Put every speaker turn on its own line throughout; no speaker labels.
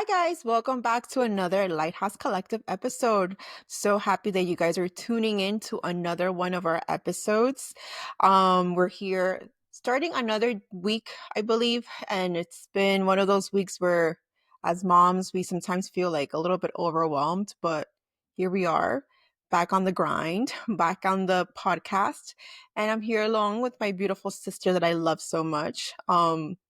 Hi, guys. Welcome back to another Lighthouse Collective episode. So happy that you guys are tuning in to another one of our episodes. We're here starting another week, I believe, and it's been one of those weeks where, as moms, we sometimes feel like a little bit overwhelmed, but here we are. Back on the grind, back on the podcast, and I'm here along with my beautiful sister that I love so much.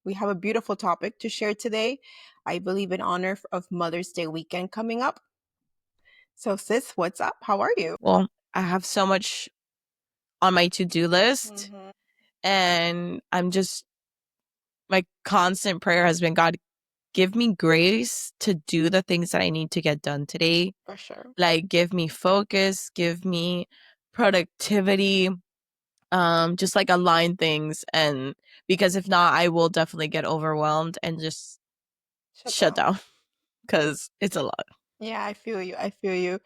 We have a beautiful topic to share today. I believe in honor of Mother's Day weekend coming up. So, sis, what's up? How are you?
Well, I have so much on my to-do list,
Mm-hmm.
and my constant prayer has been, God, give me grace to do the things that I need to get done today.
For sure.
Like, give me focus, give me productivity, just like align things. And because if not, I will definitely get overwhelmed and just
Shut
shut
down.
down because it's a lot.
Yeah, I feel you. I feel you.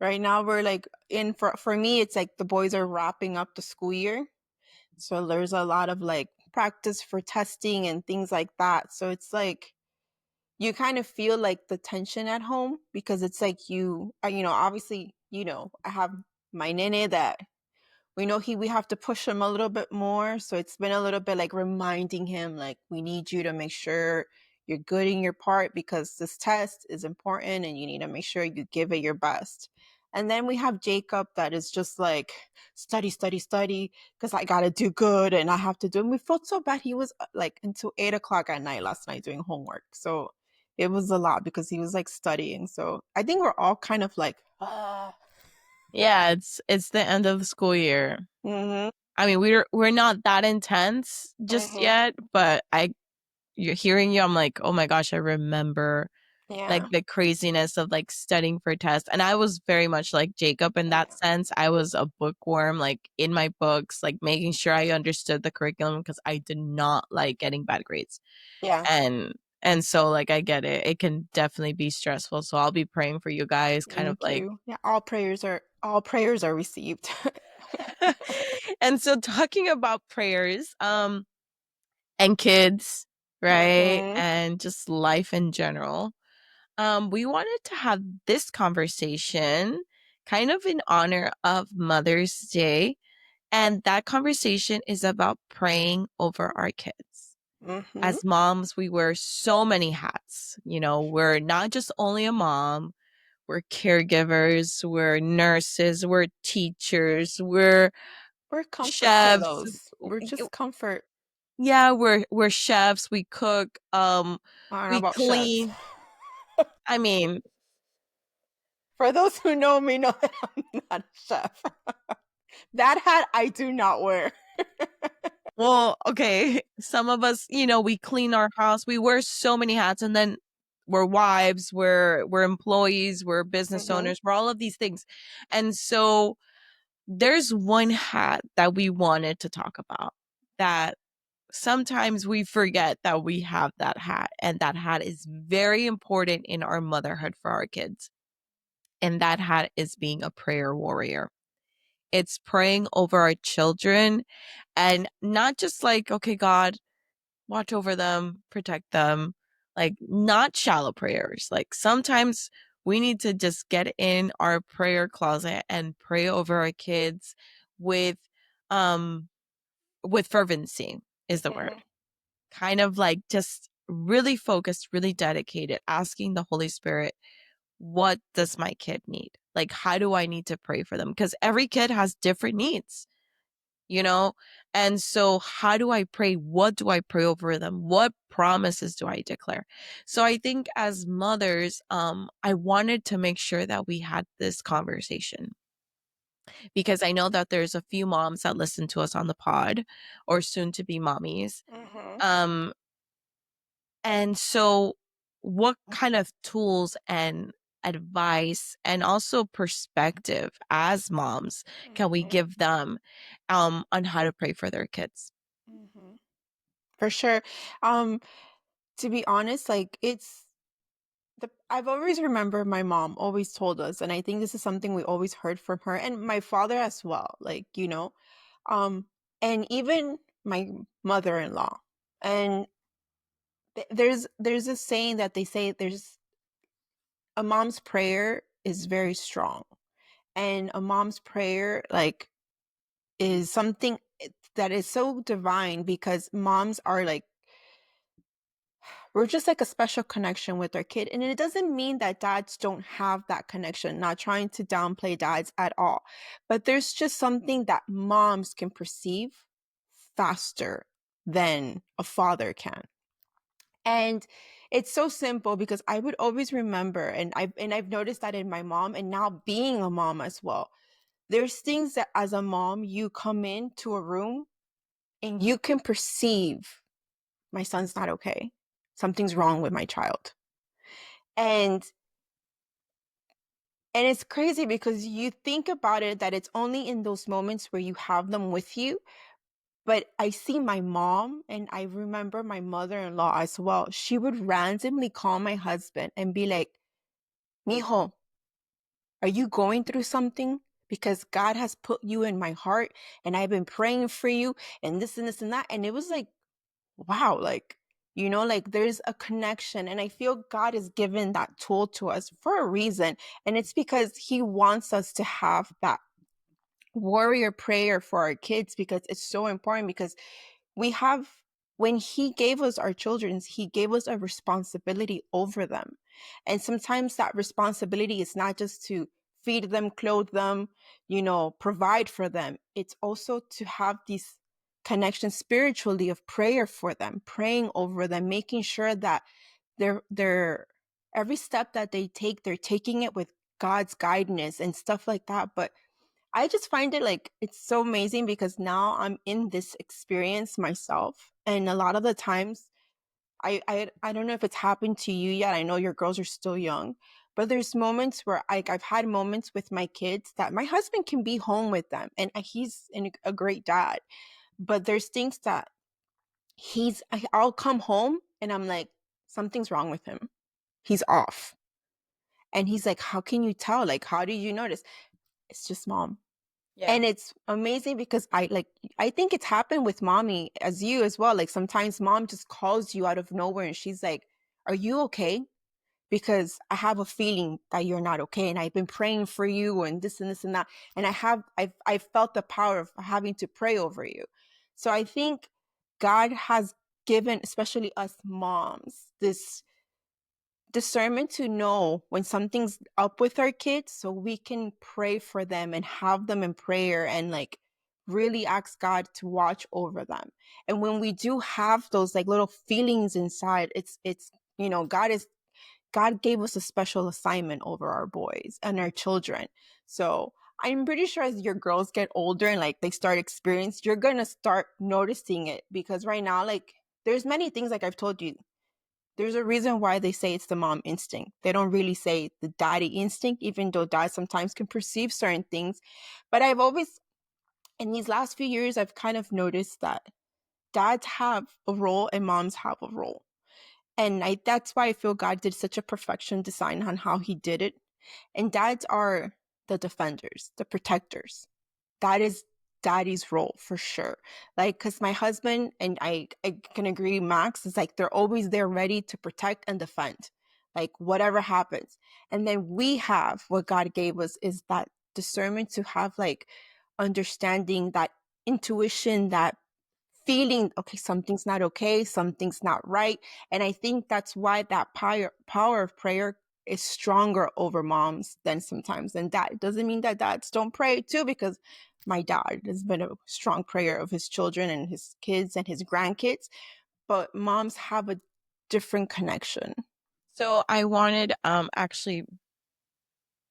Right now, we're like for me, it's like the boys are wrapping up the school year. So there's a lot of like practice for testing and things like that. So it's like you kind of feel like the tension at home because it's like obviously, I have my nene that we know we have to push him a little bit more. So it's been a little bit like reminding him like we need you to make sure you're good in your part because this test is important and you need to make sure you give it your best. And then we have Jacob that is just like study, study, study because I gotta do good and I have to do. And we felt so bad. He was like until 8 o'clock at night last night doing homework. So it was a lot because he was like studying. So I think we're all kind of like,
Yeah, it's the end of the school year.
mm-hmm,
I mean, we're not that intense just
mm-hmm,
yet, but you're hearing you, I'm like, oh my gosh, I remember like
yeah.
the craziness of like studying for tests. And I was very much like Jacob in that sense. I was a bookworm, like in my books, like making sure I understood the curriculum because I did not like getting bad grades.
Yeah.
And and so like I get it. It can definitely be stressful. So I'll be praying for you guys, kind of
Thank
like
you. Yeah, all prayers are received.
and so talking about prayers, and kids, right?
Hmm.
And just life in general. We wanted to have this conversation kind of in honor of Mother's Day. And that conversation is about praying over our kids.
Hmm.
As moms, we wear so many hats. You know, we're not just only a mom, we're caregivers, we're nurses, we're teachers, we're
We're comfort
chefs.
kiddos. We're just comfort.
Yeah, we're chefs, we cook,
I don't know
we
about chefs.
clean. I mean,
For those who know me, know that I'm not a chef. That hat I do not wear.
well, okay, some of us, we clean our house, we wear so many hats, and then we're wives, we're employees, we're business
Hmm.
owners, we're all of these things. And so there's one hat that we wanted to talk about that sometimes we forget that we have that hat, and that hat is very important in our motherhood for our kids. And that hat is being a prayer warrior. It's praying over our children and not just like, okay, God, watch over them, protect them, like not shallow prayers. Like sometimes we need to just get in our prayer closet and pray over our kids with um with fervency is the
Hmm.
word. Kind of like just really focused, really dedicated, asking the Holy Spirit, what does my kid need? Like, how do I need to pray for them? Because every kid has different needs, you know? And so, how do I pray? What do I pray over them? What promises do I declare? So, I think as mothers, I wanted to make sure that we had this conversation because I know that there's a few moms that listen to us on the pod or soon to be mommies.
Hmm.
Um, And so, what kind of tools and advice and also perspective as moms can we
Hmm.
give them on how to pray for their kids?
Hmm. For sure. Um, to be honest, like I've always remembered my mom always told us, and I think this is something we always heard from her and my father as well. Um, and even my mother-in-law. And there's a saying that they say there's a mom's prayer is very strong. And a mom's prayer, like, is something that is so divine because moms are like, we're just like a special connection with our kid. And it doesn't mean that dads don't have that connection, not trying to downplay dads at all. But there's just something that moms can perceive faster than a father can. And it's so simple because I would always remember, and I've noticed that in my mom, and now being a mom as well. There's things that as a mom you come into a room and you can perceive my son's not okay. Something's wrong with my child. And and it's crazy because you think about it that it's only in those moments where you have them with you. But I see my mom and I remember my mother-in-law as well. She would randomly call my husband and be like, Mijo, are you going through something? Because God has put you in my heart and I've been praying for you and this and this and that. And it was like, wow, like, like there's a connection. And I feel God has given that tool to us for a reason. And it's because He wants us to have that warrior prayer for our kids because it's so important because we have when he gave us our children, he gave us a responsibility over them. And sometimes that responsibility is not just to feed them, clothe them, provide for them. It's also to have these connections spiritually of prayer for them, praying over them, making sure that they're every step that they take, they're taking it with God's guidance and stuff like that. But I just find it like it's so amazing because now I'm in this experience myself. And a lot of the times I don't know if it's happened to you yet. I know your girls are still young, but there's moments where I've had moments with my kids that my husband can be home with them and he's a great dad. But there's things that I'll come home and I'm like, something's wrong with him. He's off. And he's like, how can you tell? Like, how did you notice? It's just mom.
Yeah.
And it's amazing because I think it's happened with mommy as you as well. Like sometimes mom just calls you out of nowhere and she's like, are you okay? Because I have a feeling that you're not okay. And I've been praying for you and this and this and that. And I've felt the power of having to pray over you. So I think God has given, especially us moms, this discernment to know when something's up with our kids so we can pray for them and have them in prayer and like really ask God to watch over them. And when we do have those like little feelings inside, it's God gave us a special assignment over our boys and our children. So I'm pretty sure as your girls get older and like they start experience, you're gonna start noticing it because right now, like there's many things like I've told you, there's a reason why they say it's the mom instinct. They don't really say the daddy instinct, even though dad sometimes can perceive certain things. But I've always, in these last few years, I've kind of noticed that dads have a role and moms have a role. And that's why I feel God did such a perfection design on how he did it. And dads are the defenders, the protectors. That is daddy's role for sure. Like, because my husband and I can agree, Max is like they're always there ready to protect and defend, like whatever happens. And then we have what God gave us is that discernment to have like understanding, that intuition, that feeling, okay, something's not okay, something's not right. And I think that's why that power of prayer is stronger over moms than sometimes than dad. It doesn't mean that dads don't pray too, because my dad has been a strong prayer of his children and his kids and his grandkids, but moms have a different connection.
So I wanted actually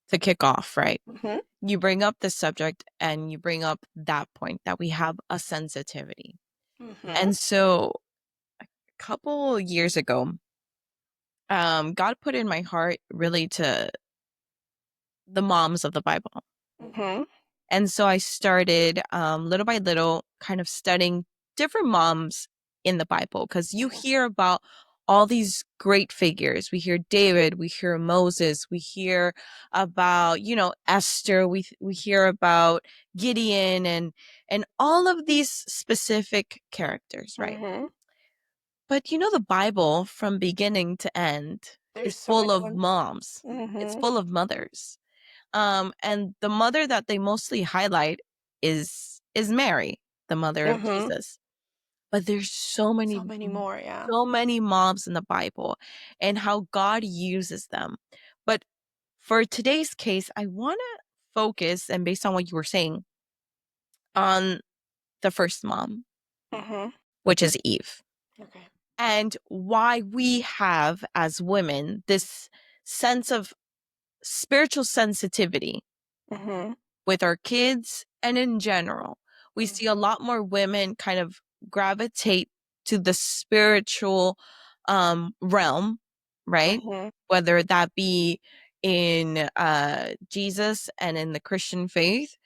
to kick off, right?
Mm-hmm.
You bring up the subject and you bring up that point that we have a sensitivity.
Mm-hmm.
And so a couple years ago, God put in my heart really to the moms of the Bible.
Mm-hmm.
And so I started little by little kind of studying different moms in the Bible because you hear about all these great figures. We hear David, we hear Moses, we hear about, Esther, we hear about Gideon and all of these specific characters, right?
Mm-hmm.
But the Bible from beginning to end
There's
is
so
full
many
of
women.
moms. It's
Mhm.
full of mothers. And the mother that they mostly highlight is Mary, the mother of
Mhm.
Jesus. But there's
So many more, yeah.
so many moms in the Bible and how God uses them. But for today's case, I want to focus, and based on what you were saying, on the first mom,
Mhm.
which is Eve,
Okay.
and why we have, as women, this sense of spiritual sensitivity
Mhm.
with our kids and in general. We see a
Mhm.
lot more women kind of gravitate to the spiritual realm, right?
Mhm.
Whether that be in Jesus and in the Christian faith,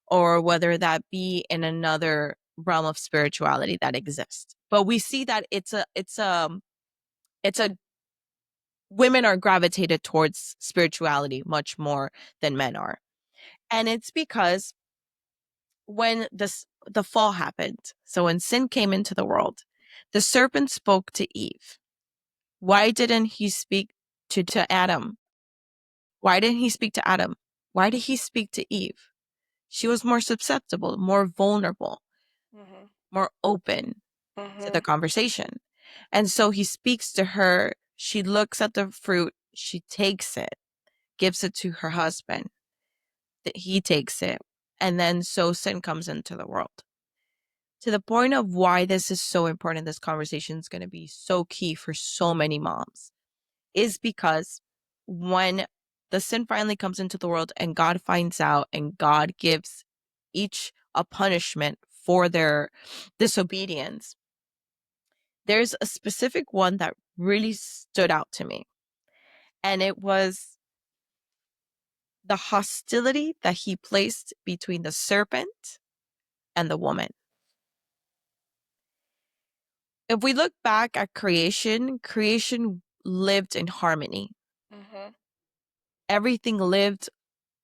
or whether that be in another realm of spirituality that exists. But we see that it's a women are gravitated towards spirituality much more than men are. And it's because when the fall happened, so when sin came into the world, the serpent spoke to Eve. Why didn't he speak to Adam? Why didn't he speak to Adam? Why did he speak to Eve? She was more susceptible, more vulnerable,
Mhm.
more open to the
Mhm.
conversation. And so he speaks to her. She looks at the fruit, she takes it, gives it to her husband. That he takes it. And then so sin comes into the world. To the point of why this is so important, this conversation is going to be so key for so many moms, is because when the sin finally comes into the world and God finds out and God gives each a punishment for their disobedience, there's a specific one that really stood out to me. And it was the hostility that he placed between the serpent and the woman. If we look back at creation, creation lived in harmony.
Mhm.
Everything lived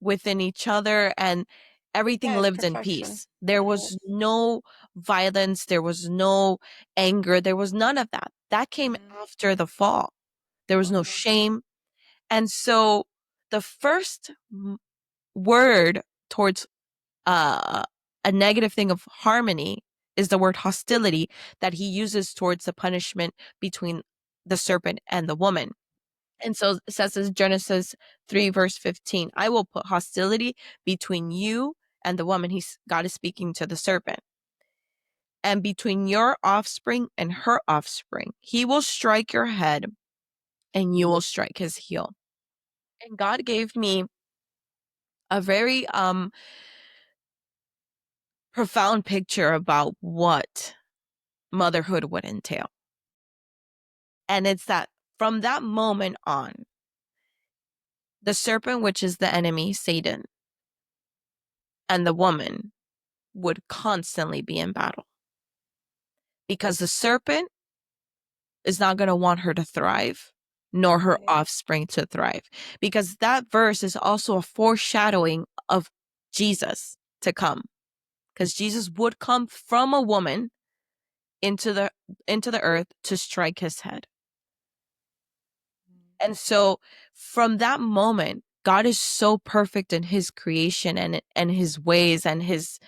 within each other and everything
Yeah, it's
lived in
perfection.
peace. There
Mhm.
was no violence, there was no anger, there was none of that. That came
Mhm.
after the fall. There was no
Mhm.
shame. And so the first word towards uh, a negative thing of harmony is the word hostility that he uses towards the punishment between the serpent and the woman. And so it says in Genesis 3, verse 15, I will put hostility between you and the woman. God is speaking to the serpent. And between your offspring and her offspring, he will strike your head and you will strike his heel. And God gave me a very profound picture about what motherhood would entail. And it's that from that moment on, the serpent, which is the enemy, Satan, and the woman would constantly be in battle because the serpent is not going to want her to thrive, nor her
Mhm.
offspring to thrive, because that verse is also a foreshadowing of Jesus to come, because Jesus would come from a woman into the earth to strike his head. And so from that moment, God is so perfect in his creation and his ways and his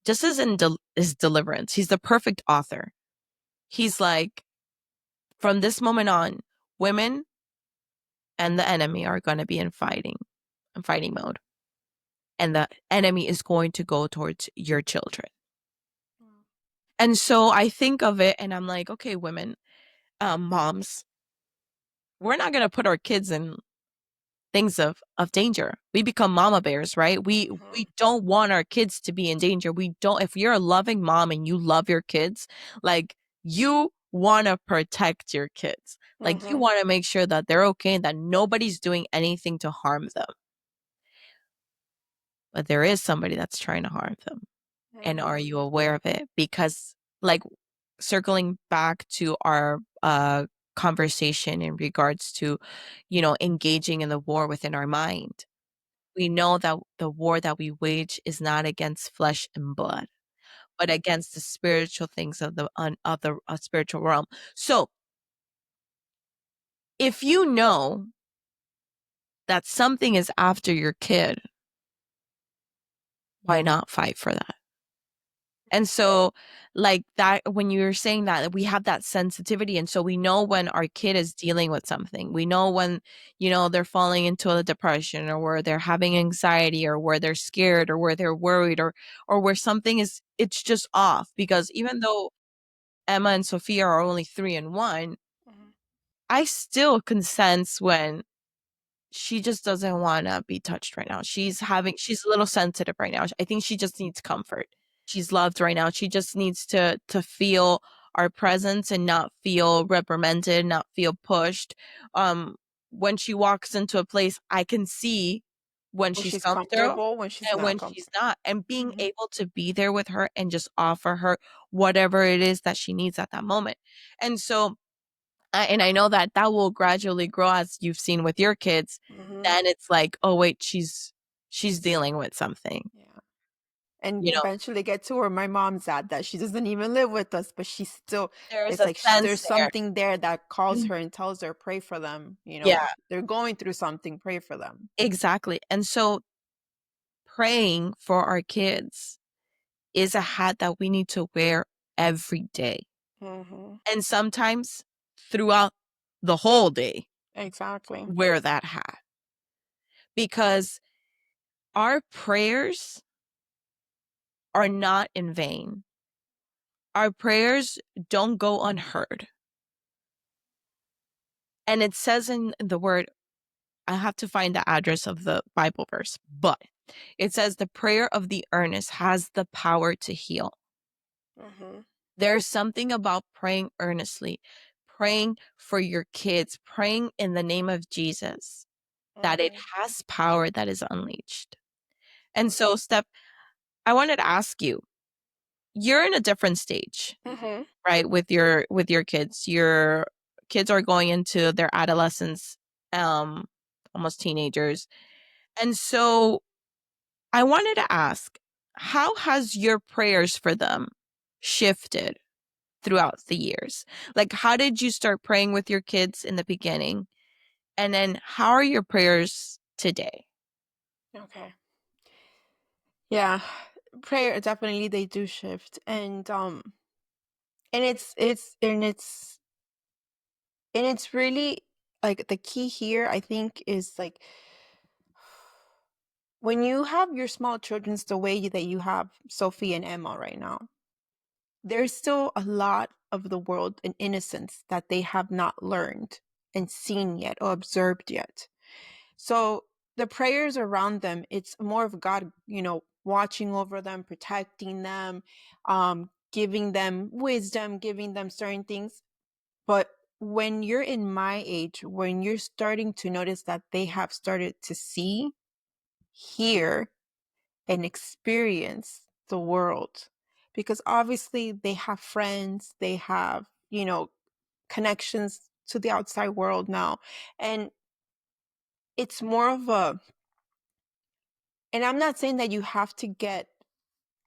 just as in his deliverance. He's the perfect author. He's like, from this moment on, women and the enemy are going to be in fighting mode. And the enemy is going to go towards your children. And so I think of it and I'm like, okay, women, moms, we're not going to put our kids in things of danger. We become mama bears, right? We
Mhm.
don't want our kids to be in danger. We don't If you're a loving mom and you love your kids, like you want to protect your kids. Like you
Mhm.
want to make sure that they're okay and that nobody's doing anything to harm them. But there is somebody that's trying to harm them. And are
Mhm.
you aware of it? Because like circling back to our conversation in regards to, engaging in the war within our mind, we know that the war that we wage is not against flesh and blood, but against the spiritual things of the spiritual realm. So if you know that something is after your kid, why not fight for that? And so, like that, when you're saying that, we have that sensitivity. And so we know when our kid is dealing with something. We know when, they're falling into a depression, or where they're having anxiety, or where they're scared, or where they're worried, or where something is, it's just off. Because even though Emma and Sophia are only 3 and 1,
Mhm.
I still can sense when she just doesn't want to be touched right now. She's a little sensitive right now. I think she just needs comfort. She's loved right now. She just needs to feel our presence and not feel reprimanded, not feel pushed. Um, when she walks into a place, I can see when
When
she's
she's
comfortable
comfortable, when she's
and
not
when she's
comfortable.
not. And being
Mhm.
able to be there with her and just offer her whatever it is that she needs at that moment. And so and I know that that will gradually grow, as you've seen with your kids.
Mhm.
Then it's like, "Oh, wait, she's dealing with something."
Yeah. And
You know,
eventually get to where my mom's at, that she doesn't even live with us, but she's still,
there's
it's
a
like
sense
there's
there.
something there that calls
Mhm.
her and tells her, pray for them.
Yeah,
They're going through something, pray for them.
exactly. And so praying for our kids is a hat that we need to wear every day,
Mhm.
and sometimes throughout the whole day,
Exactly.
wear that hat, because our prayers are not in vain. Our prayers don't go unheard. And it says in the word, I have to find the address of the Bible verse, but it says the prayer of the earnest has the power to heal.
Mhm.
There's something about praying earnestly, praying for your kids, praying in the name of Jesus, that it
Mhm.
has power that is unleashed. And so, Steph, I wanted to ask you, you're in a different stage,
Mhm.
right? With your kids. Your kids are going into their adolescence, um, almost teenagers. And so I wanted to ask, how has your prayers for them shifted throughout the years? Like, how did you start praying with your kids in the beginning? And then how are your prayers today?
Okay. Yeah. Prayer, definitely they do shift. And it's really, like, the key here, I think, is like, when you have your small children's the way that you have Sophie and Emma right now, there's still a lot of the world and innocence that they have not learned and seen yet or observed yet. So the prayers around them, it's more of God, watching over them, protecting them, giving them wisdom, giving them certain things. But when you're in my age, when you're starting to notice that they have started to see, hear, and experience the world, because obviously they have friends, they have, connections to the outside world now. And it's more of a, and I'm not saying that you have to get,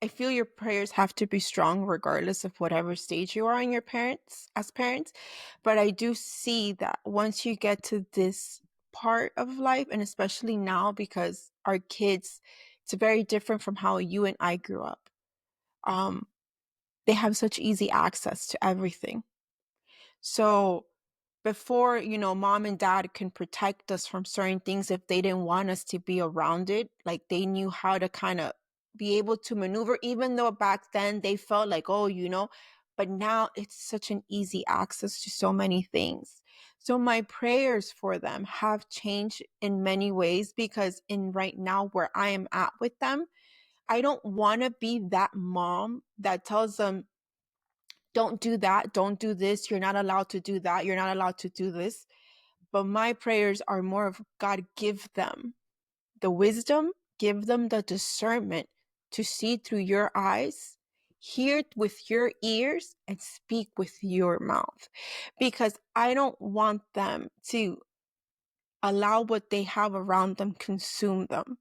I feel your prayers have to be strong regardless of whatever stage you are in your parents as parents. But I do see that once you get to this part of life, and especially now because our kids, it's very different from how you and I grew up. Um, they have such easy access to everything. So before, mom and dad can protect us from certain things if they didn't want us to be around it, like they knew how to kind of be able to maneuver, even though back then they felt like, oh, but now it's such an easy access to so many things. So my prayers for them have changed in many ways, because in right now where I am at with them, I don't want to be that mom that tells them, don't do that, don't do this, you're not allowed to do that, you're not allowed to do this. But my prayers are more of, God, give them the wisdom, give them the discernment to see through your eyes, hear with your ears, and speak with your mouth. Because I don't want them to allow what they have around them consume them.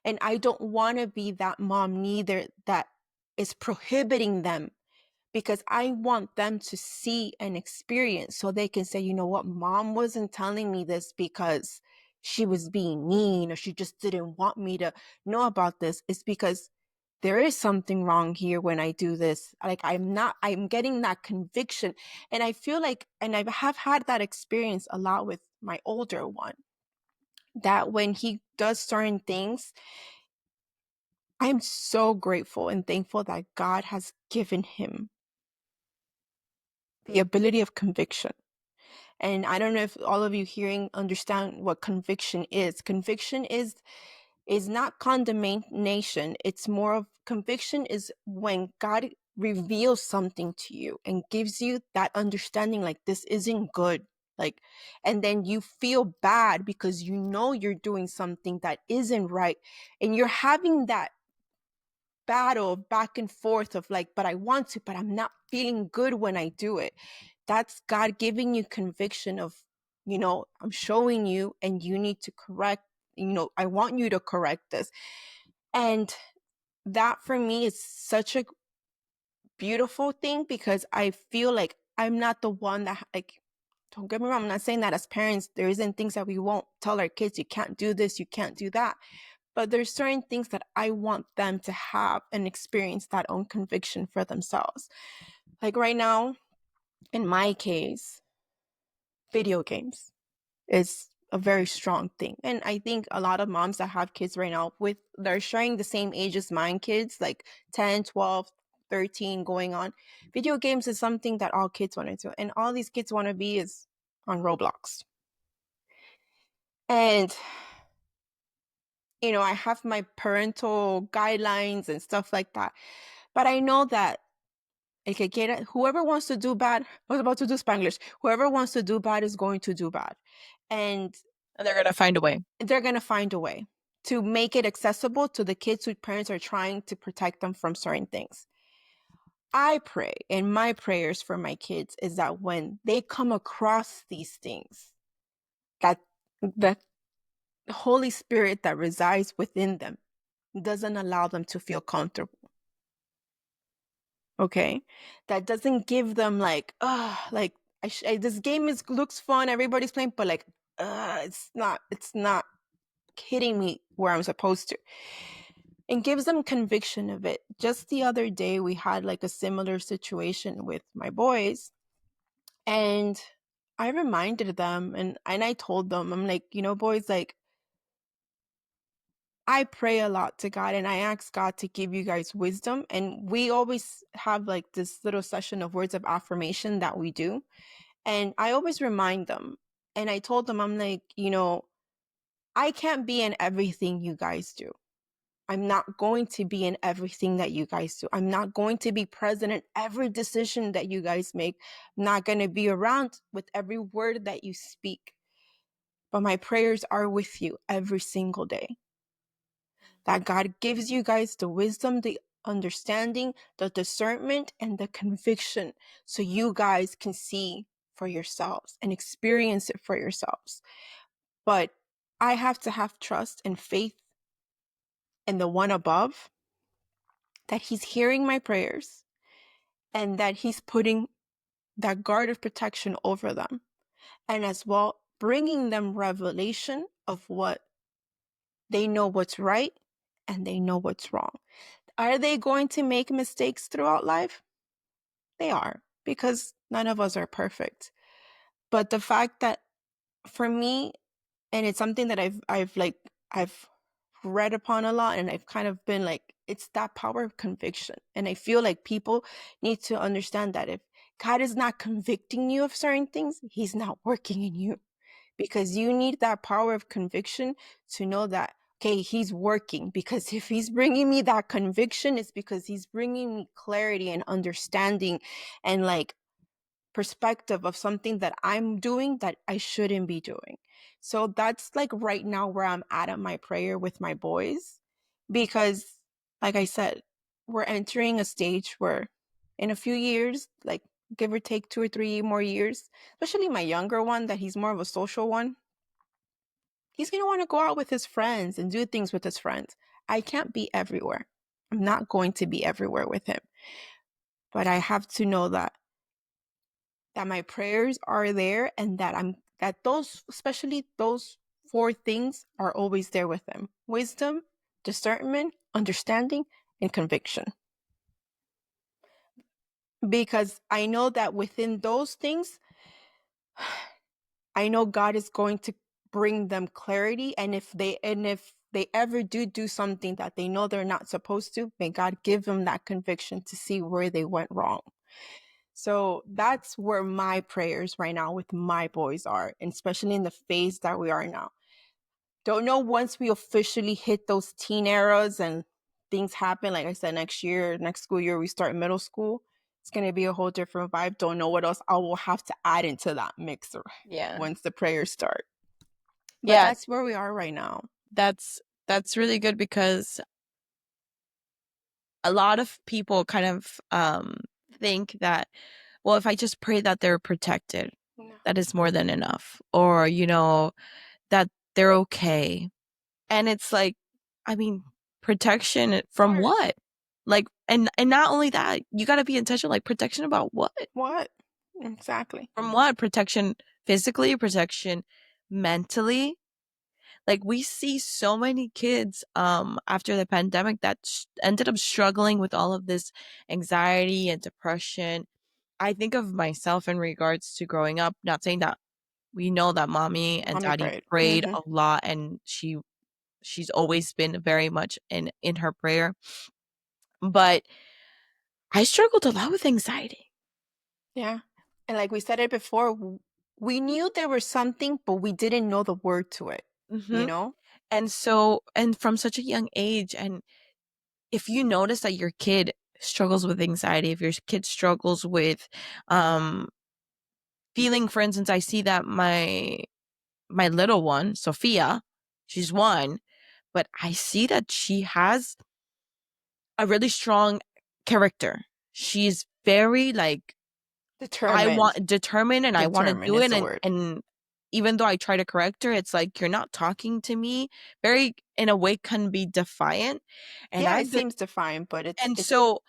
And I don't want to be that mom neither that is prohibiting them, because I want them to see and experience so they can say, you know what, mom wasn't telling me this because she was being mean or she just didn't want me to know about this. It's because there is something wrong here when I do this. Like I'm getting that conviction. And I feel like, and I have had that experience a lot with my older one, that when he does certain things, I'm so grateful and thankful that God has given him the ability of conviction. And I don't know if all of you hearing understand what conviction is. Conviction is not condemnation. It's more of conviction is when God reveals something to you and gives you that understanding like this isn't good. Like, and then you feel bad because you know you're doing something that isn't right. And you're having that battle back and forth of like, but I want to, but I'm not feeling good when I do it. That's God giving you conviction of, you know, I'm showing you and you need to correct, you know, I want you to correct this. And that for me is such a beautiful thing because I feel like I'm not the one that like, don't get me wrong, I'm not saying that as parents, there isn't things that we won't tell our kids, you can't do this, you can't do that. But there's certain things that I want them to have and experience that own conviction for themselves. Like right now, in my case, video games is a very strong thing. And I think a lot of moms that have kids right now with they're sharing the same age as mine kids, like 10, 12, 13 going on. Video games is something that all kids want to do. And all these kids want to be is on Roblox. And you know, I have my parental guidelines and stuff like that. But I know that el que quiera, whoever wants to do bad, I was about to do Spanglish, whoever wants to do bad is going to do bad. And
And they're going to find a way.
they're going to find a way to make it accessible to the kids whose parents are trying to protect them from certain things. I pray, and my prayers for my kids is that when they come across these things, that the Holy Spirit that resides within them doesn't allow them to feel comfortable. Okay, that doesn't give them like this game is looks fun, everybody's playing, but like it's not hitting me where I'm supposed to, and gives them conviction of it. Just the other day we had like a similar situation with my boys, and I reminded them, and I told them, I'm like, you know, boys, like I pray a lot to God and I ask God to give you guys wisdom. And we always have like this little session of words of affirmation that we do. And I always remind them. And I told them, I'm like, you know, I can't be in everything you guys do. I'm not going to be in everything that you guys do. I'm not going to be present in every decision that you guys make. I'm not going to be around with every word that you speak. But my prayers are with you every single day. That God gives you guys the wisdom, the understanding, the discernment, and the conviction so you guys can see for yourselves and experience it for yourselves. But I have to have trust and faith in the one above, that He's hearing my prayers and that He's putting that guard of protection over them. And as well, bringing them revelation of what they know what's right and they know what's wrong. Are they going to make mistakes throughout life? They are, because none of us are perfect. But the fact that for me, and it's something that I've read upon a lot, and I've kind of been like, it's that power of conviction. And I feel like people need to understand that if God is not convicting you of certain things, He's not working in you, because you need that power of conviction to know that, okay, He's working. Because if He's bringing me that conviction, it's because He's bringing me clarity and understanding and like perspective of something that I'm doing that I shouldn't be doing. So that's like right now where I'm at my prayer with my boys, because like I said, we're entering a stage where in a few years, like give or take 2 or 3 more years, especially my younger one, that he's more of a social one, he's going to want to go out with his friends and do things with his friends. I can't be everywhere. I'm not going to be everywhere with him. but I have to know that my prayers are there and that those, especially those four things, are always there with them: wisdom, discernment, understanding, and conviction. Because I know that within those things, I know God is going to bring them clarity. And if they ever do something that they know they're not supposed to, may God give them that conviction to see where they went wrong. So that's where my prayers right now with my boys are, and especially in the phase that we are now. Don't know once we officially hit those teen eras and things happen. Like I said, next school year, we start middle school. It's going to be a whole different vibe. Don't know what else I will have to add into that mixer
Yeah.
once the prayers start. But
Yeah,
that's where we are right now.
that's really good because a lot of people kind of think that, well, if I just pray that they're protected,
No.
that is more than enough. Or, that they're okay. And it's like, I mean, protection from what? Like, and not only that, you got to be intentional. Like, protection about what?
What? Exactly.
From what? Protection physically, protection mentally. Like, we see so many kids after the pandemic that ended up struggling with all of this anxiety and depression. I think of myself in regards to growing up, not saying that we know that mommy and
Mommy
daddy
prayed.
prayed
Mm-hmm.
a lot, and she's always been very much in her prayer. But I struggled a lot with anxiety.
Yeah. And like we said it before, we knew there was something, but we didn't know the word to it, you
Hmm.
know?
And so, and from such a young age, and if you notice that your kid struggles with anxiety, if your kid struggles with um feeling, for instance, I see that my little one, Sophia, she's 1, but I see that she has a really strong character. She's very like, I
Determined.
want determined and I want to
Determined
do
is
it,
the word.
and even though I try to correct her, it's like you're not talking to me. Very in a way can be defiant. And
Yeah,
I
it
did,
seems defined, but
and
it's
so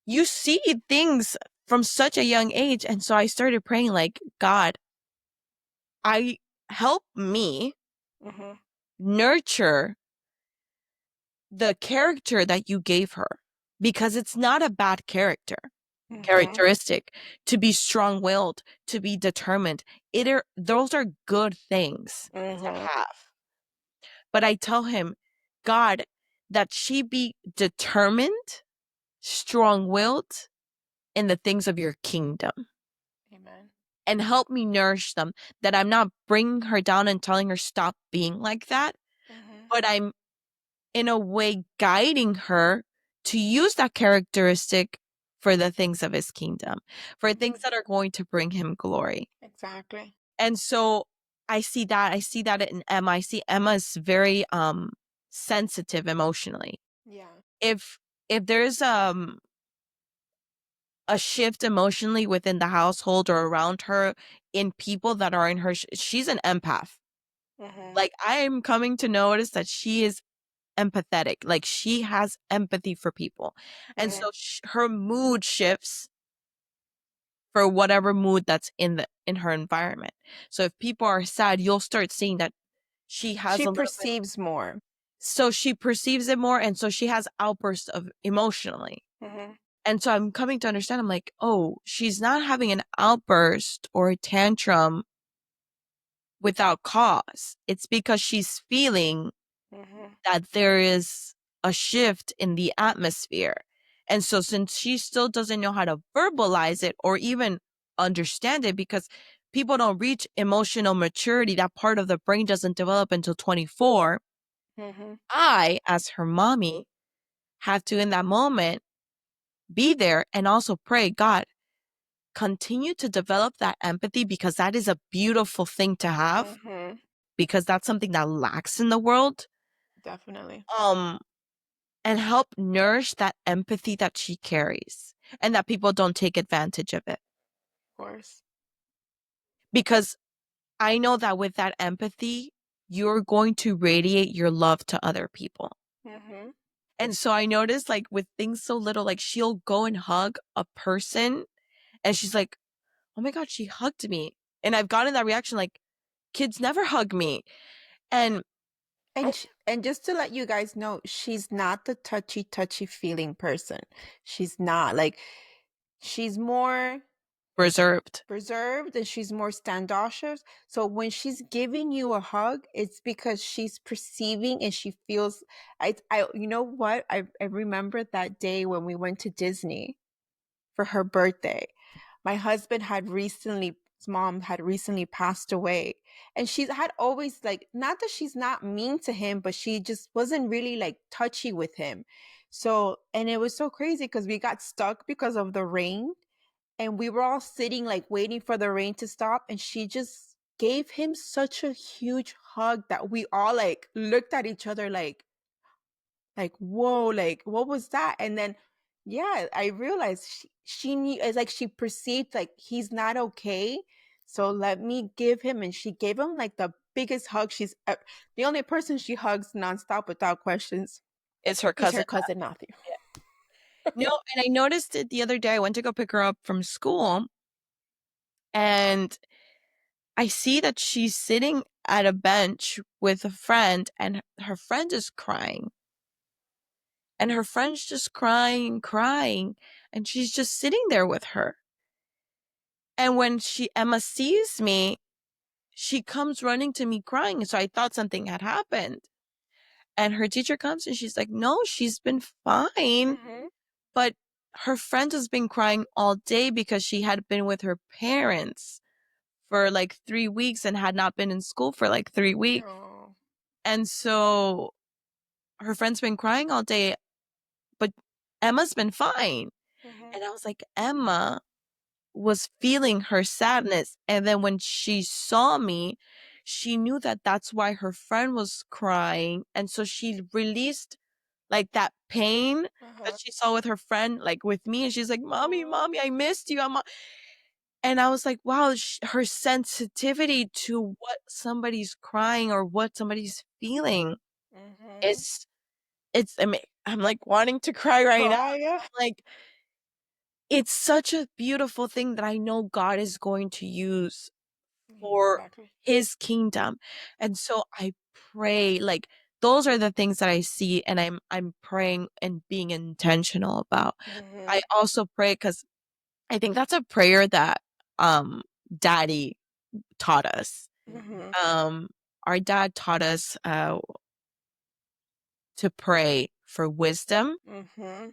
you see things from such a young age, and so I started praying like, God, I help me
hmm
nurture the character that you gave her, because it's not a bad
hmm
characteristic to be strong-willed, to be determined. Those are good things to
hmm
have. But I tell him, God, that she be determined, strong-willed in the things of your kingdom,
Amen.
and help me nourish them, that I'm not bringing her down and telling her stop being like that,
hmm
but I'm in a way guiding her to use that characteristic for the things of his kingdom, for things
hmm
that are going to bring him glory.
Exactly.
And so I see that in Emma. I see Emma is very sensitive emotionally.
Yeah.
If there's a shift emotionally within the household or around her, in people that are in her, she's an empath.
hmm
Like, I am coming to notice that she is empathetic. Like, she has empathy for people. And
hmm
so her mood shifts for whatever mood that's in her environment. So if people are sad, you'll start seeing that she has
She
a little bit,
perceives more.
so she perceives it more, and so she has outbursts of emotionally.
hmm
And so I'm coming to understand, I'm like, oh, she's not having an outburst or a tantrum without cause. It's because she's feeling
hmm
that there is a shift in the atmosphere. And so, since she still doesn't know how to verbalize it or even understand it, because people don't reach emotional maturity, that part of the brain doesn't develop until 24.
hmm
I, as her mommy, have to, in that moment, be there and also pray, God, continue to develop that empathy, because that is a beautiful thing to have,
hmm
because that's something that lacks in the world.
Definitely.
Um, and help nourish that empathy that she carries, and that people don't take advantage of it.
Of course.
Because I know that with that empathy, you're going to radiate your love to other people.
hmm
And so I noticed, like, with things so little, like, she'll go and hug a person, and she's like, "Oh my god, she hugged me." And I've gotten that reaction, like, kids never hug me. And I
And just to let you guys know, she's not the touchy feeling person. She's not. Like, she's more
reserved.
reserved and she's more standoffish. So when she's giving you a hug, it's because she's perceiving and she feels I you know what? I remember that day when we went to Disney for her birthday. My husband had recently his mom had recently passed away, and she had always, like, not that she's not mean to him, but she just wasn't really like touchy with him. So, and it was so crazy because we got stuck because of the rain, and we were all sitting like waiting for the rain to stop, and she just gave him such a huge hug that we all like looked at each other like, whoa, like, what was that? And then, yeah, I realized she knew, it's like she perceived like he's not okay. So let me give him, and she gave him like the biggest hug the only person she hugs nonstop without questions
It's her
is her
cousin.
cousin Matthew.
Yeah. No, and I noticed it the other day. I went to go pick her up from school, and I see that she's sitting at a bench with a friend, and her friend is crying. And her friend's just crying, crying, and she's just sitting there with her. And when Emma sees me, she comes running to me crying. So I thought something had happened. And her teacher comes and she's like, "No, she's been fine."
Mm-hmm.
But her friend has been crying all day because she had been with her parents for like 3 weeks and had not been in school for like 3 weeks.
Oh.
And so her friend's been crying all day, but Emma's been fine.
Mm-hmm.
And I was like, Emma was feeling her sadness. And then when she saw me, she knew that that's why her friend was crying. And so she released like that pain that
Uh-huh.
she saw with her friend, like with me. And she's like, "Mommy,
Oh.
mommy, I missed you." And I was like, wow, her sensitivity to what somebody's crying or what somebody's feeling
Mm-hmm.
is, I'm like wanting to cry right now.
Cry, yeah.
Like, it's such a beautiful thing that I know God is going to use for
Exactly.
his kingdom. And so I pray, like, those are the things that I see and I'm praying and being intentional about.
Mm-hmm.
I also pray because I think that's a prayer that daddy taught us.
Mm-hmm.
Um our dad taught us to pray for wisdom,
Mm-hmm.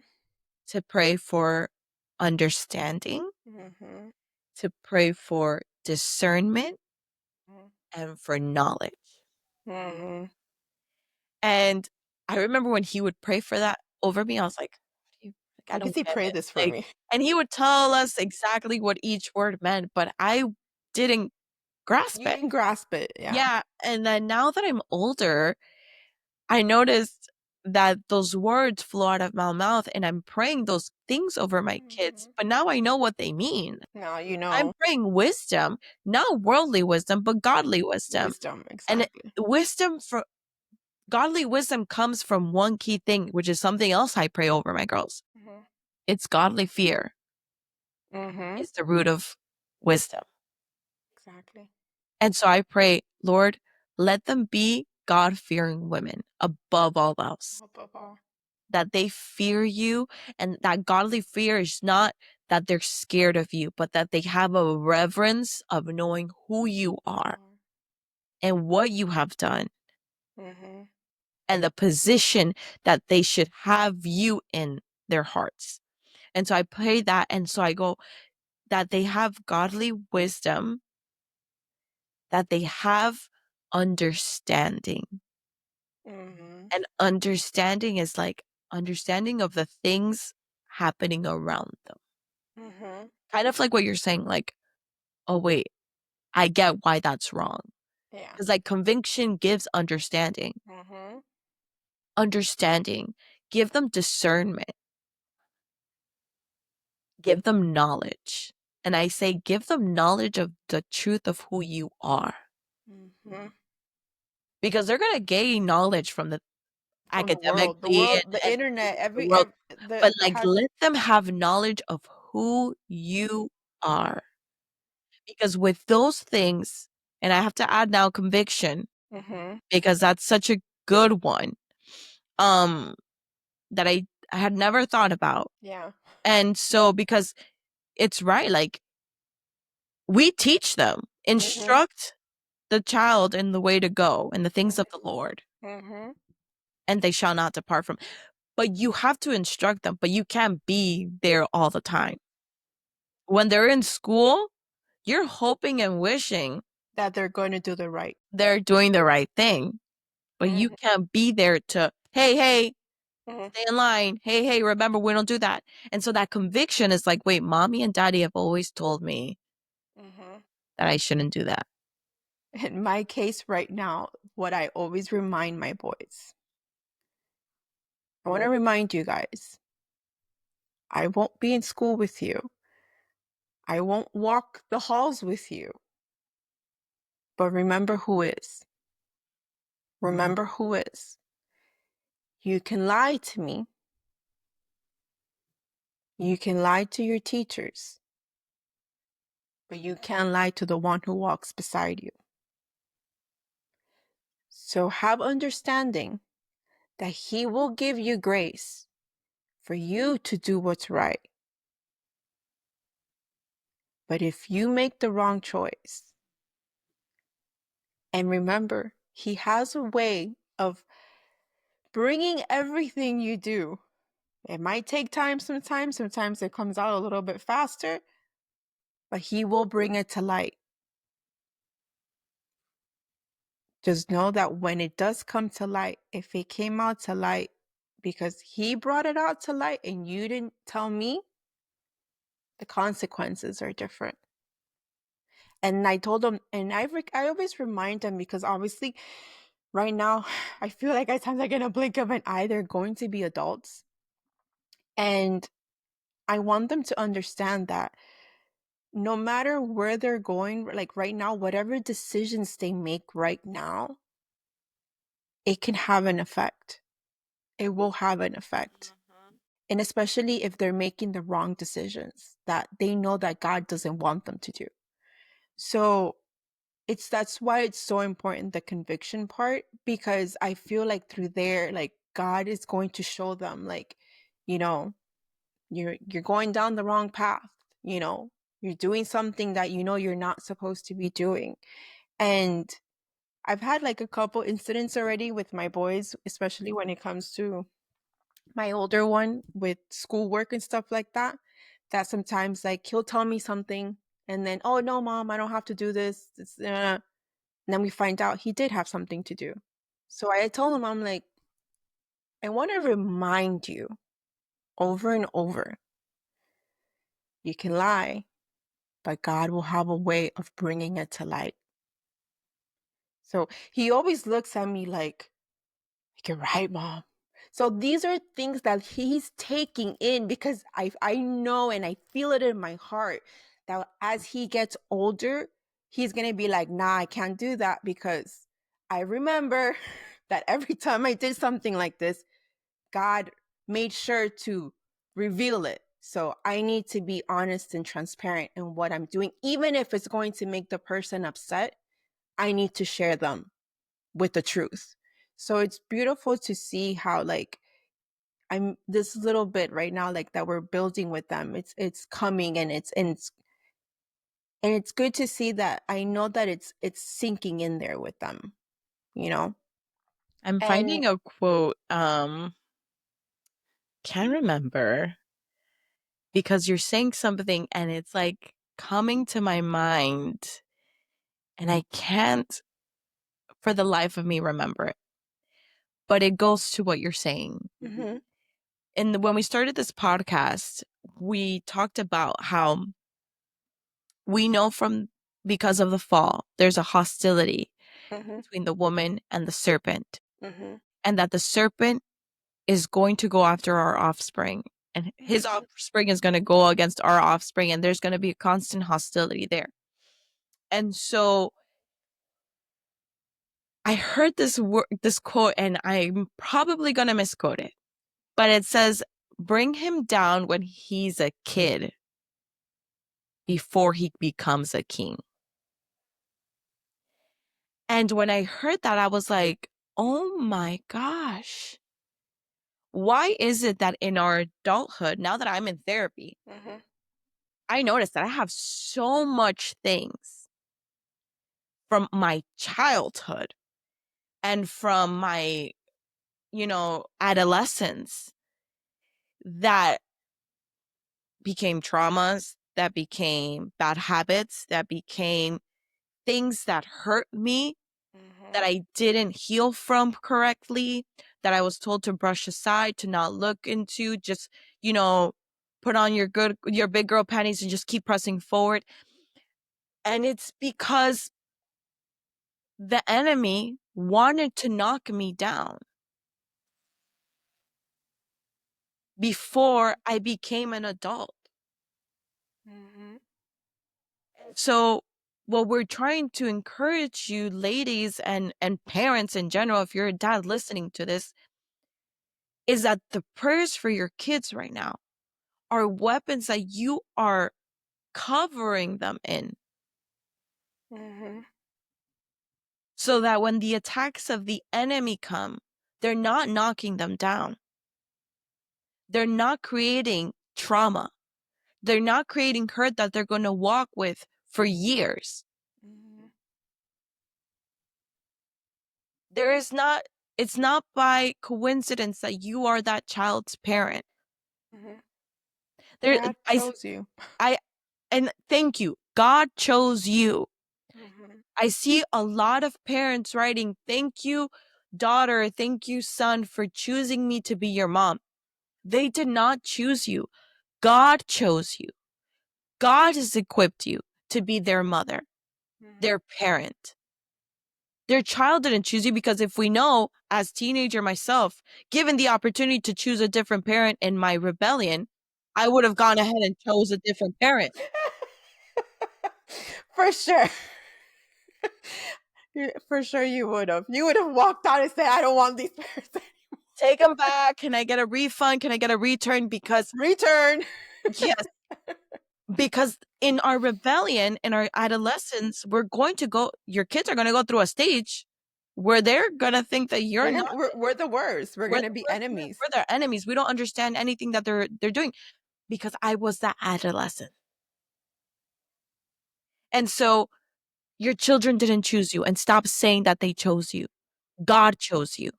to pray for understanding,
Mm-hmm.
to pray for discernment, and for knowledge.
Mm-hmm.
And I remember when he would pray for that over me, I was like, like, I
Why does
don't
he
get
pray
it.
this for
Like,
me?
and he would tell us exactly what each word meant, but I didn't grasp
You
it.
didn't grasp it, yeah.
Yeah. And then now that I'm older, I noticed that those words flow out of my mouth and I'm praying those things over my kids,
Mhm.
but now I know what they mean.
Now you
I'm
know.
praying wisdom, not worldly wisdom, but godly wisdom.
Wisdom,
And
exactly.
wisdom for godly wisdom comes from one key thing, which is something else I pray over my girls.
Mhm.
It's godly fear
Mhm.
is the root of wisdom.
Exactly.
And so I pray, Lord, let them be God fearing women above all else,
Above all.
that they fear you, and that godly fear is not that they're scared of you, but that they have a reverence of knowing who you are and what you have done
Mhm.
and the position that they should have you in their hearts. And so I pray that. And so I go, that they have godly wisdom, that they have understanding.
Mhm.
And understanding is like understanding of the things happening around them.
Mhm.
Kind of like what you're saying, like, oh, wait, I get why that's wrong.
Yeah.
Because like conviction gives understanding.
Mhm.
Understanding. Give them discernment. Give them knowledge. And I say, give them knowledge of the truth of who you are.
Mhm.
Because they're going to gain knowledge
on the world,
academically
the
and
internet,
the world, but,
it
like,
has.
let them have knowledge of who you are. Because with those things, and I have to add now conviction,
Mhm.
because that's such a good one, um, that I had never thought about.
Yeah.
And so because it's right, like, we teach them,
Mhm.
instruct the child in the way to go and the things of the Lord,
Mhm.
and they shall not depart from. But you have to instruct them, but you can't be there all the time. When they're in school, you're hoping and wishing
That they're going to do the right.
they're doing the right thing, but you
Mhm.
can't be there to, hey, hey,
Mhm.
stay in line. Hey, hey, remember, we don't do that. And so that conviction is like, wait, mommy and daddy have always told me
Mhm.
that I shouldn't do that.
In my case right now, what I always remind my boys, I want to remind you guys, I won't be in school with you. I won't walk the halls with you. But remember who is. Remember who is. You can lie to me. You can lie to your teachers. But you can't lie to the one who walks beside you. So have understanding that He will give you grace for you to do what's right. But if you make the wrong choice, and remember, He has a way of bringing everything you do. It might take time sometimes it comes out a little bit faster, but He will bring it to light. Just know that when it does come to light, if it came out to light because He brought it out to light and you didn't tell me, the consequences are different. And I told them, and I always remind them because obviously right now I feel like at times like in a blink of an eye, they're going to be adults. And I want them to understand that no matter where they're going, like right now, whatever decisions they make right now, it can have an effect. It will have an effect. And especially if they're making the wrong decisions that they know that God doesn't want them to do. So that's why it's so important, the conviction part, because I feel like through there, like God is going to show them, like, you know, you're going down the wrong path, you know, you're doing something that you know you're not supposed to be doing. And I've had like a couple incidents already with my boys, especially when it comes to my older one with schoolwork and stuff like that. That sometimes like he'll tell me something and then, oh no, mom, I don't have to do this. And then we find out he did have something to do. So I told him, I'm like, I want to remind you over and over, you can lie, but God will have a way of bringing it to light. So he always looks at me like, you're right, mom. So these are things that he's taking in because I know and I feel it in my heart that as he gets older, he's gonna be like, nah, I can't do that because I remember that every time I did something like this, God made sure to reveal it. So I need to be honest and transparent in what I'm doing, even if it's going to make the person upset. I need to share them with the truth. So it's beautiful to see how like I'm this little bit right now like that we're building with them. It's coming and it's good to see that I know that it's sinking in there with them, you know.
I'm
And
finding a quote, can't remember, because you're saying something and it's like coming to my mind and I can't for the life of me remember it. But it goes to what you're saying.
mhm,
When we started this podcast, we talked about how we know from because of the fall, there's a hostility
mhm,
between the woman and the serpent,
mhm,
and that the serpent is going to go after our offspring, and his
mhm,
offspring is going to go against our offspring, and there's going to be a constant hostility there. And so I heard this quote, and I'm probably going to misquote it, but it says, bring him down when he's a kid before he becomes a king. And when I heard that, I was like, oh my gosh. Why is it that in our adulthood, now that I'm in therapy,
Mm-hmm.
I noticed that I have so much things from my childhood and from my, adolescence that became traumas, that became bad habits, that became things that hurt me, that
Mm-hmm.
I didn't heal from correctly, that I was told to brush aside, to not look into, just, put on your big girl panties and just keep pressing forward. And it's because the enemy wanted to knock me down before I became an adult.
Mm-hmm.
So what we're trying to encourage you ladies and parents in general, if you're a dad listening to this, is that the prayers for your kids right now are weapons that you are covering them in,
Mm-hmm.
so that when the attacks of the enemy come, they're not knocking them down. They're not creating trauma. They're not creating hurt that they're going to walk with for years.
Mm-hmm.
There is not, it's not by coincidence that you are that child's parent.
Mm-hmm.
There,
God chose you.
I, and thank you. God chose you.
Mm-hmm.
I see a lot of parents writing, thank you, daughter, thank you, son, for choosing me to be your mom. They did not choose you. God chose you. God has equipped you to be their mother,
Mm-hmm.
their parent. Their child didn't choose you, because if we know, as teenager myself, given the opportunity to choose a different parent in my rebellion, I would have gone ahead and chose a different parent.
For sure. For sure you would have. You would have walked out and said, I don't want these parents.
Take them back. Can I get a refund? Can I get a return? Because,
Return.
yes, because in our rebellion, in our adolescence, your kids are going to go through a stage where they're going to think that you're not,
We're the worst. We're
we're,
gonna be enemies.
we're their enemies. We don't understand anything that they're doing, because I was that adolescent. And so your children didn't choose you, and stop saying that they chose you. God chose you.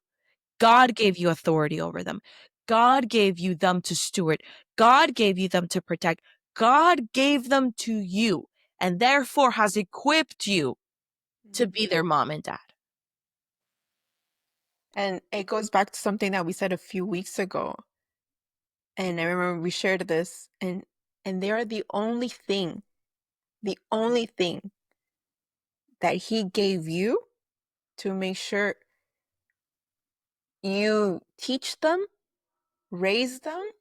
God gave you authority over them. God gave you them to steward. God gave you them to protect. God gave them to you, and therefore has equipped you to be
Mhm.
their mom and dad.
And it goes back to something that we said a few weeks ago. And I remember we shared this, and they are the only thing that he gave you to make sure you teach them, raise them,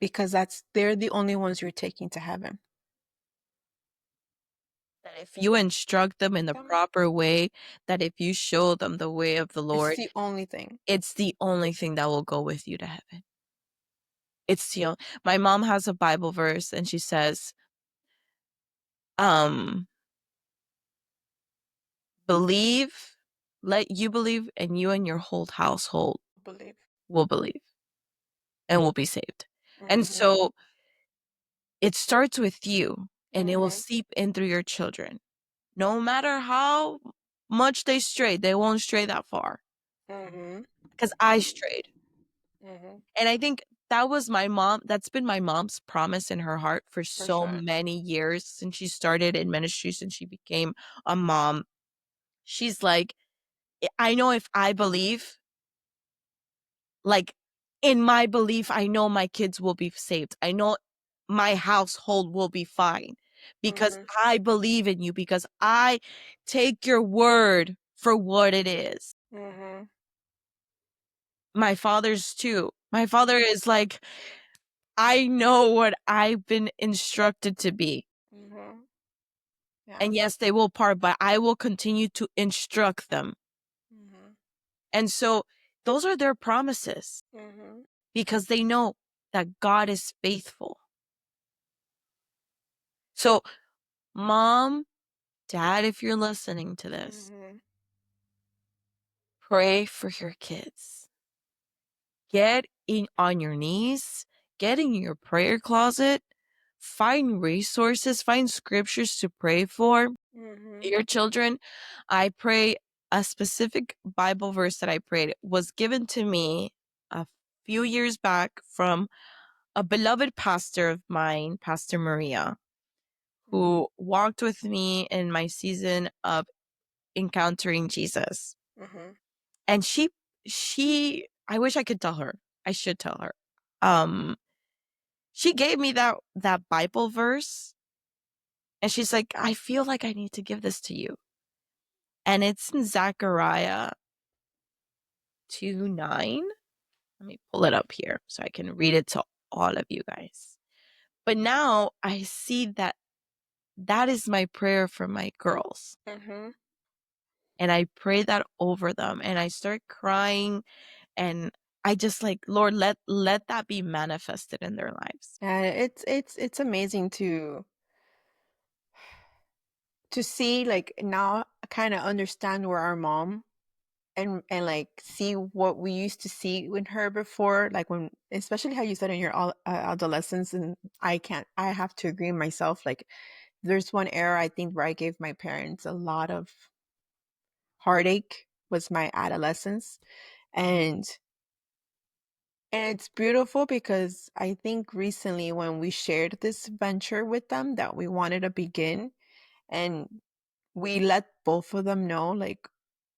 because they're the only ones you're taking to heaven.
That if you instruct them in the proper way, that if you show them the way of the
It's
Lord,
the only thing.
it's the only thing that will go with you to heaven. My mom has a Bible verse, and she says, um, believe, let you believe, and you and your whole household
Believe.
will believe and will be saved. And
Mm-hmm.
so it starts with you, and it will
Mm-hmm.
seep in through your children. No matter how much they stray, they won't stray that far,
Mm-hmm.
because I strayed.
Mm-hmm.
And I think that's been my mom's promise in her heart for
For
so
sure.
many years, since she started in ministry, since she became a mom. She's like, I know if I believe, like, in my belief, I know my kids will be saved. I know my household will be fine, because
Mm-hmm.
I believe in you, because I take your word for what it is.
Mm-hmm.
My father's too. My father is like, I know what I've been instructed to be.
Mm-hmm. Yeah.
And yes, they will part, but I will continue to instruct them.
Mhm.
And so those are their promises
Mhm.
because they know that God is faithful. So, mom, dad, if you're listening to this,
Mhm.
pray for your kids. Get in on your knees, get in your prayer closet, find resources, find scriptures to pray for
Mhm.
your children. I pray a specific Bible verse that I prayed was given to me a few years back from a beloved pastor of mine, Pastor Maria,
Mhm.
who walked with me in my season of encountering Jesus.
Mhm.
And she I wish I could tell her. I should tell her. Um she gave me that Bible verse and she's like, "I feel like I need to give this to you." And it's in Zechariah 2:9. Let me pull it up here so I can read it to all of you guys. But now I see that that is my prayer for my girls.
Mhm.
And I pray that over them and I start crying and I just like, Lord, let that be manifested in their lives.
And it's amazing to see, like, now kind of understand where our mom and like see what we used to see in her before, like when, especially how you said in your adolescence. And I have to agree myself, like there's one era I think where I gave my parents a lot of heartache was my adolescence. And and it's beautiful because I think recently when we shared this venture with them that we wanted to begin, and we let both of them know, like,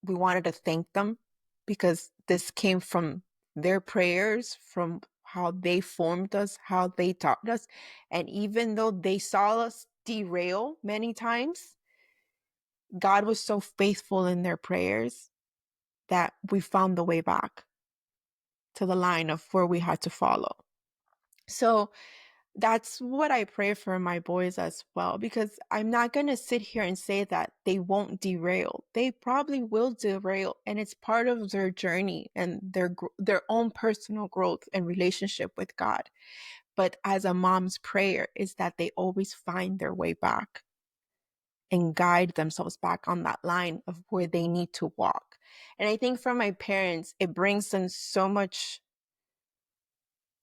we wanted to thank them because this came from their prayers, from how they formed us, how they taught us. And even though they saw us derail many times, God was so faithful in their prayers that we found the way back to the line of where we had to follow. So that's what I pray for my boys as well, because I'm not going to sit here and say that they won't derail. They probably will derail, and it's part of their journey and their own personal growth and relationship with God. But as a mom's prayer is that they always find their way back and guide themselves back on that line of where they need to walk. And I think for my parents, it brings them so much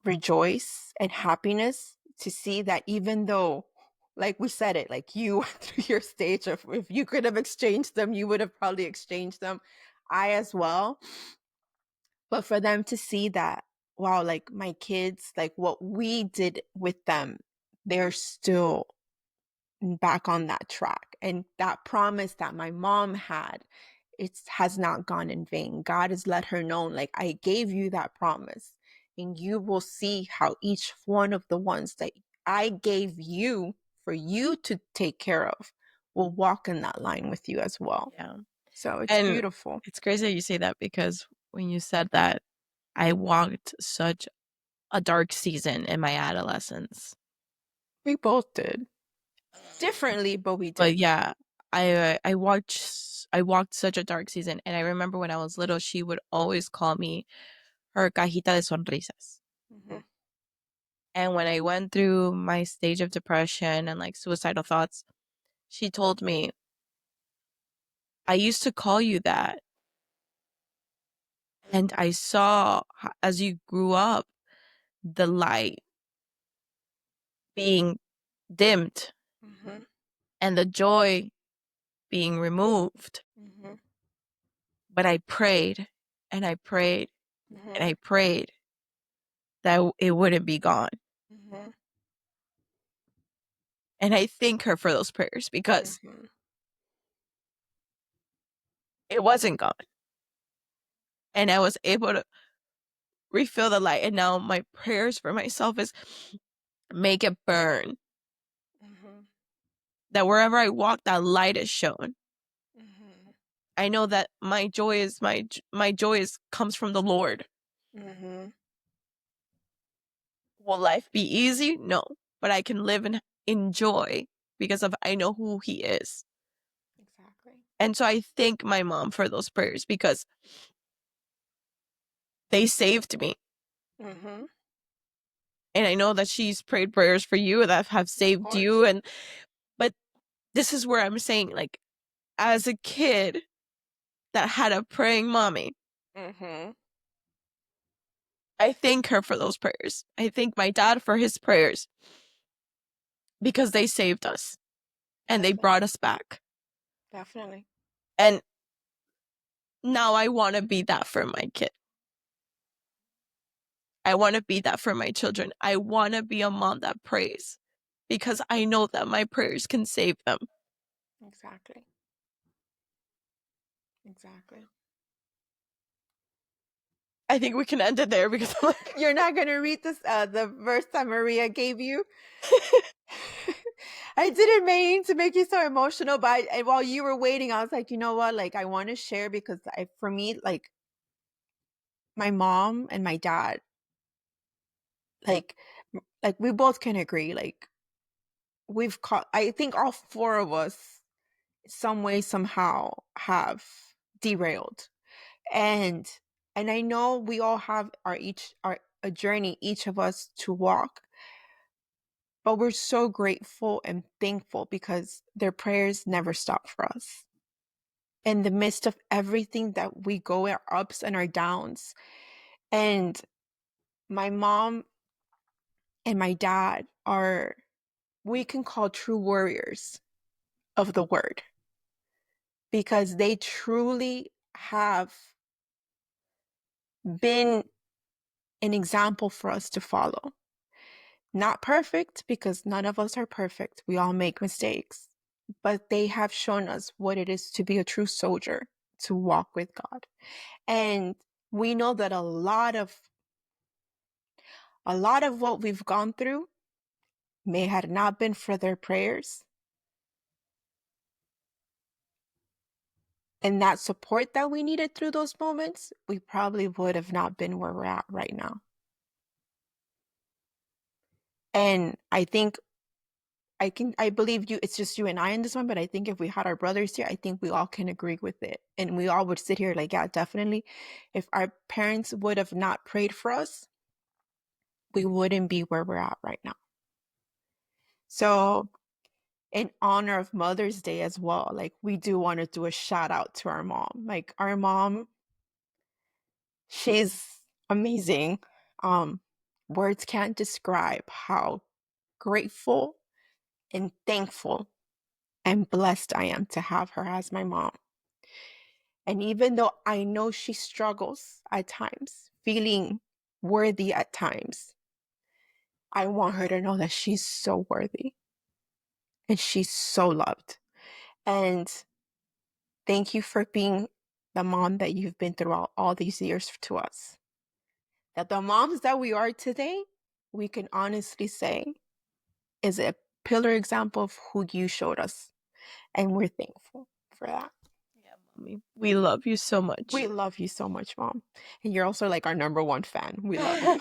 rejoice and happiness to see that even though, like we said it, like you went through your stage of, if you could have exchanged them, you would have probably exchanged them. I as well. But for them to see that, wow, like my kids, like what we did with them, they're still back on that track. And that promise that my mom had, it has not gone in vain. God has let her know, like, I gave you that promise, and you will see how each one of the ones that I gave you for you to take care of will walk in that line with you as well.
Yeah.
So it's
And
beautiful.
it's crazy that you say that because when you said that, I walked such a dark season in my adolescence.
We both did differently, but we
But
did.
yeah, I walked such a dark season, and I remember when I was little, she would always call me her cajita de sonrisas.
Mhm.
And when I went through my stage of depression and like suicidal thoughts, she told me, I used to call you that. And I saw as you grew up, the light being dimmed
Mhm.
and the joy being removed.
Mhm.
But I prayed and I prayed and
Mhm.
I prayed that it wouldn't be gone.
Mhm.
And I thank her for those prayers because
Mhm.
it wasn't gone. And I was able to refill the light. And now my prayers for myself is make it burn.
Mhm.
That wherever I walk, that light is shown.
Mhm.
I know that my joy is comes from the Lord.
Mhm.
Will life be easy? No, but I can live in joy because of I know who he is.
Exactly.
And so I thank my mom for those prayers because they saved me.
Mm-hmm.
And I know that she's prayed prayers for you that have
Of
saved you.
course.
And but this is where I'm saying, like, as a kid that had a praying mommy,
Mm-hmm.
I thank her for those prayers. I thank my dad for his prayers because they saved us and they brought
Definitely.
us back.
Definitely.
And now I want to be that for my kid. I want to be that for my children. I want to be a mom that prays because I know that my prayers can save them.
Exactly. Exactly.
I think we can end it there because I'm like,
You're not gonna read this the verse that Maria gave you. I didn't mean to make you so emotional, but while you were waiting, I was like, you know what? Like, I want to share because for me, like, my mom and my dad, like, like we both can agree. Like, we've caught. I think all four of us, some way, somehow, have derailed, and I know we all have our a journey, each of us to walk. But we're so grateful and thankful because their prayers never stop for us. In the midst of everything that we go, our ups and our downs. And my mom and my dad are, we can call true warriors of the word because they truly have been an example for us to follow. Not perfect because none of us are perfect. We all make mistakes. But they have shown us what it is to be a true soldier, to walk with God. And we know that a lot of what we've gone through may had not been for their prayers and that support that we needed through those moments, we probably would have not been where we're at right now. And I believe you, it's just you and I in this one, but I think if we had our brothers here, I think we all can agree with it. And we all would sit here like, yeah, definitely. If our parents would have not prayed for us, we wouldn't be where we're at right now. So, in honor of Mother's Day as well, like we do want to do a shout out to our mom. Like our mom, she's amazing. Um, Words can't describe how grateful and thankful and blessed I am to have her as my mom. And even though I know she struggles at times, feeling worthy at times, I want her to know that she's so worthy and she's so loved. And thank you for being the mom that you've been throughout all these years to us. That the moms that we are today, we can honestly say is a pillar example of who you showed us. And we're thankful for that.
yeah, mommy, we love you so
We
much.
love you so much, Mom. And you're also like our number one fan. We love you.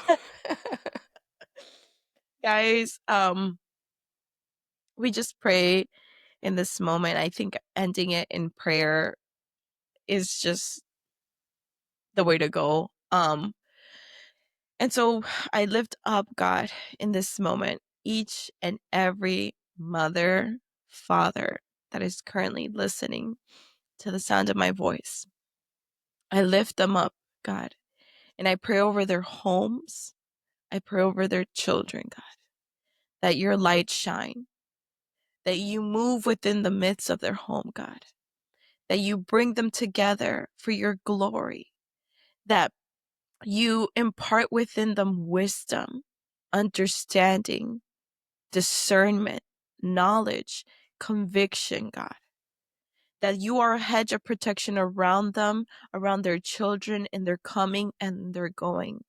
Guys, we just pray in this moment. I think ending it in prayer is just the way to go. And so I lift up, God, in this moment, each and every mother, father that is currently listening to the sound of my voice. I lift them up, God, and I pray over their homes. I pray over their children, God, that your light shine, that you move within the midst of their home, God, that you bring them together for your glory, that you impart within them wisdom, understanding, discernment, knowledge, conviction, God. That you are a hedge of protection around them, around their children, in their coming and their going.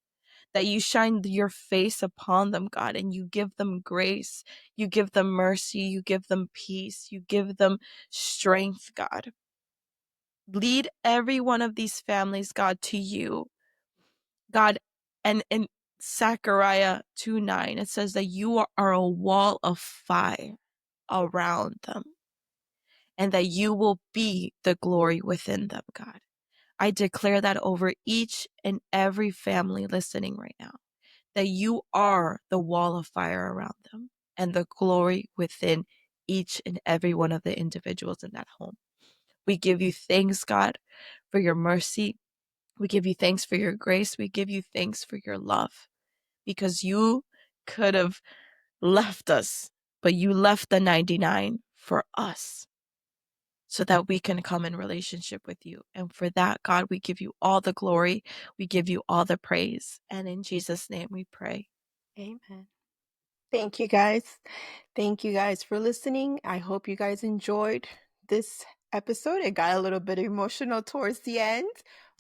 That you shine your face upon them, God, and you give them grace, you give them mercy, you give them peace, you give them strength, God. Lead every one of these families, God, to you, God. And in Zechariah 2:9, it says that you are a wall of fire. around them, and that you will be the glory within them, God. I declare that over each and every family listening right now, that you are the wall of fire around them and the glory within each and every one of the individuals in that home. We give you thanks, God, for your mercy. We give you thanks for your grace. We give you thanks for your love, because you could have left us, but you left the 99 for us so that we can come in relationship with you. And for that, God, we give you all the glory. We give you all the praise. And in Jesus' name we pray.
Amen. Thank you guys. Thank you guys for listening. I hope you guys enjoyed this episode. It got a little bit emotional towards the end,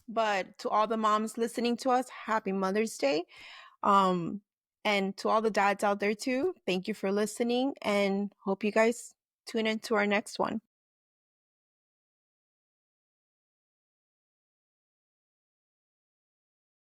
but to all the moms listening to us, happy Mother's Day. Um, and to all the dads out there too, thank you for listening and hope you guys tune into our next one.